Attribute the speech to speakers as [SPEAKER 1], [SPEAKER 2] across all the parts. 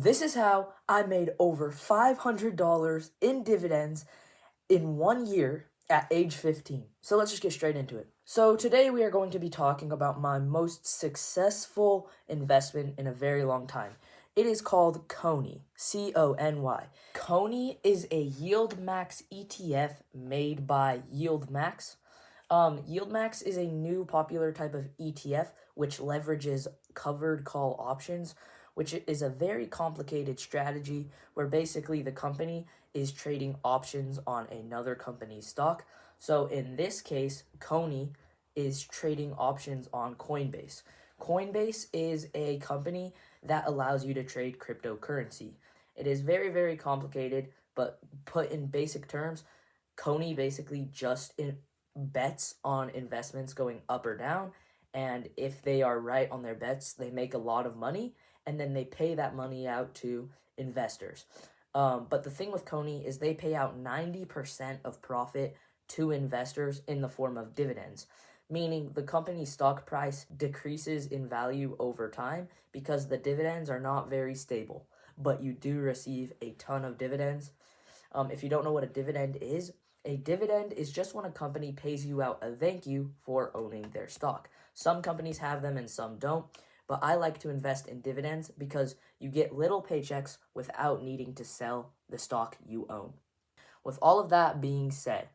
[SPEAKER 1] This is how I made over $500 in dividends in 1 year at age 15. So let's just get straight into it. So today we are going to be talking about my most successful investment in a very long time. It is called Cony, C-O-N-Y. Cony is a YieldMax ETF made by YieldMax. YieldMax is a new popular type of ETF which leverages covered call options, which is a very complicated strategy where basically the company is trading options on another company's stock. So in this case, Cony is trading options on Coinbase. Coinbase is a company that allows you to trade cryptocurrency. It is very, very complicated, but put in basic terms, Cony basically just bets on investments going up or down, and if they are right on their bets, they make a lot of money, and then they pay that money out to investors. But the thing with Cony is they pay out 90% of profit to investors in the form of dividends, meaning the company's stock price decreases in value over time because the dividends are not very stable, but you do receive a ton of dividends. If you don't know what a dividend is just when a company pays you out a thank you for owning their stock. Some companies have them and some don't, but I like to invest in dividends because you get little paychecks without needing to sell the stock you own. With all of that being said,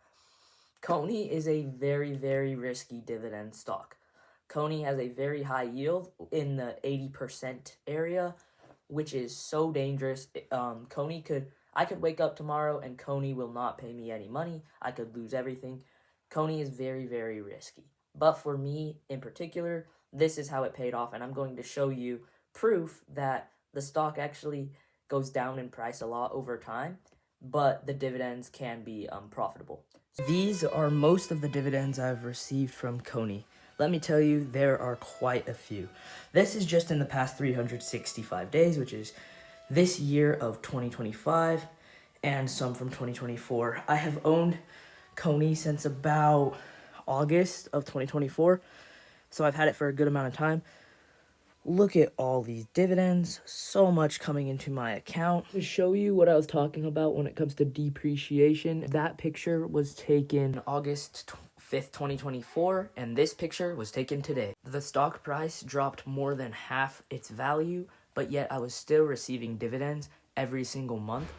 [SPEAKER 1] Cony is a very, very risky dividend stock. Cony has a very high yield in the 80% area, which is so dangerous. I could wake up tomorrow and Cony will not pay me any money. I could lose everything. Cony is very, very risky. But for me in particular, this is how it paid off, and I'm going to show you proof that the stock actually goes down in price a lot over time, but the dividends can be profitable. These are most of the dividends I've received from Cony. Let me tell you, there are quite a few. This is just in the past 365 days, which is this year of 2025, and some from 2024. I have owned Cony since about August of 2024, so I've had it for a good amount of time. Look at all these dividends, so much coming into my account. To show you what I was talking about when it comes to depreciation, that picture was taken August 5th, 2024, and this picture was taken today. The stock price dropped more than half its value, but yet I was still receiving dividends every single month,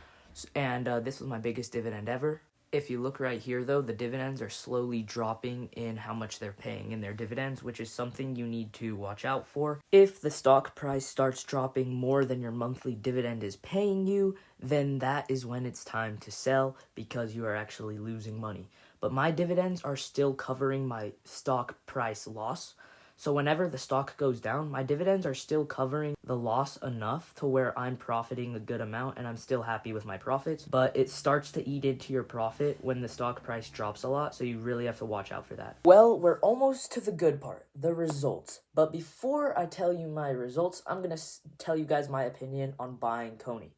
[SPEAKER 1] and this was my biggest dividend ever. If you look right here, though, the dividends are slowly dropping in how much they're paying in their dividends, which is something you need to watch out for. If the stock price starts dropping more than your monthly dividend is paying you, then that is when it's time to sell because you are actually losing money. But my dividends are still covering my stock price loss. So whenever the stock goes down, my dividends are still covering the loss enough to where I'm profiting a good amount and I'm still happy with my profits. But it starts to eat into your profit when the stock price drops a lot, so you really have to watch out for that. Well, we're almost to the good part, the results. But before I tell you my results, I'm going to tell you guys my opinion on buying Cony.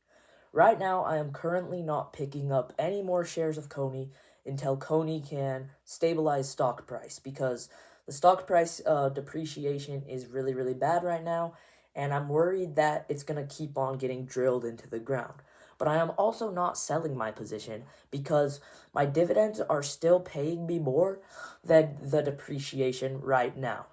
[SPEAKER 1] Right now, I am currently not picking up any more shares of Cony until Cony can stabilize stock price, because the stock price depreciation is really, really bad right now, and I'm worried that it's going to keep on getting drilled into the ground. But I am also not selling my position because my dividends are still paying me more than the depreciation right now.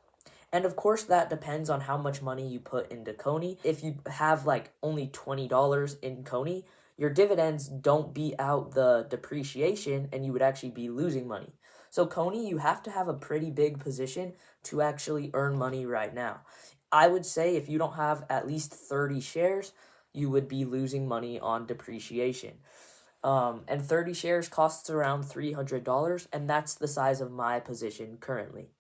[SPEAKER 1] And of course, that depends on how much money you put into Cony. If you have like only $20 in Cony, your dividends don't beat out the depreciation and you would actually be losing money. So Cony, you have to have a pretty big position to actually earn money right now. I would say if you don't have at least 30 shares, you would be losing money on depreciation. And 30 shares costs around $300, and that's the size of my position currently.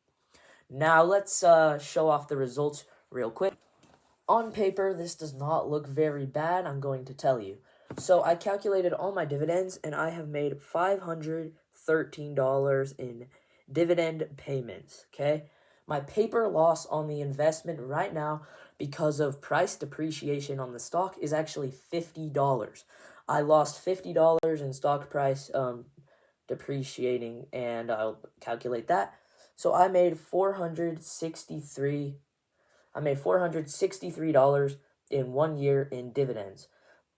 [SPEAKER 1] Now let's show off the results real quick. On paper, this does not look very bad, I'm going to tell you. So I calculated all my dividends, and I have made $513 in dividend payments, okay? My paper loss on the investment right now, because of price depreciation on the stock, is actually $50. I lost $50 in stock price depreciating, and I'll calculate that. So I made $463 in 1 year in dividends.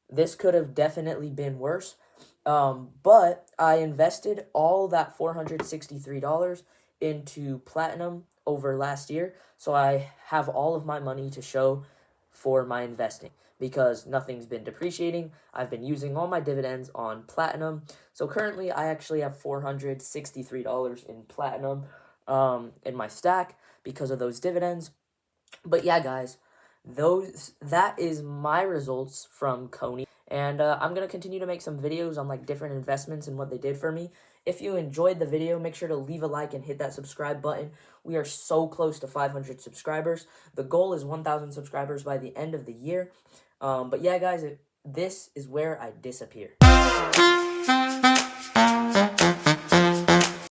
[SPEAKER 1] This could have definitely been worse, but I invested all that $463 into platinum over last year, so I have all of my money to show for my investing because nothing's been depreciating. I've been using all my dividends on platinum, so currently I actually have $463 in platinum in my stack because of those dividends. But yeah, guys, that is my results from Cony, and I'm gonna continue to make some videos on like different investments and what they did for me. If you enjoyed the video, make sure to leave a like and hit that subscribe button. We are so close to 500 subscribers. The goal is 1,000 subscribers by the end of the year. But yeah, guys, this is where I disappear.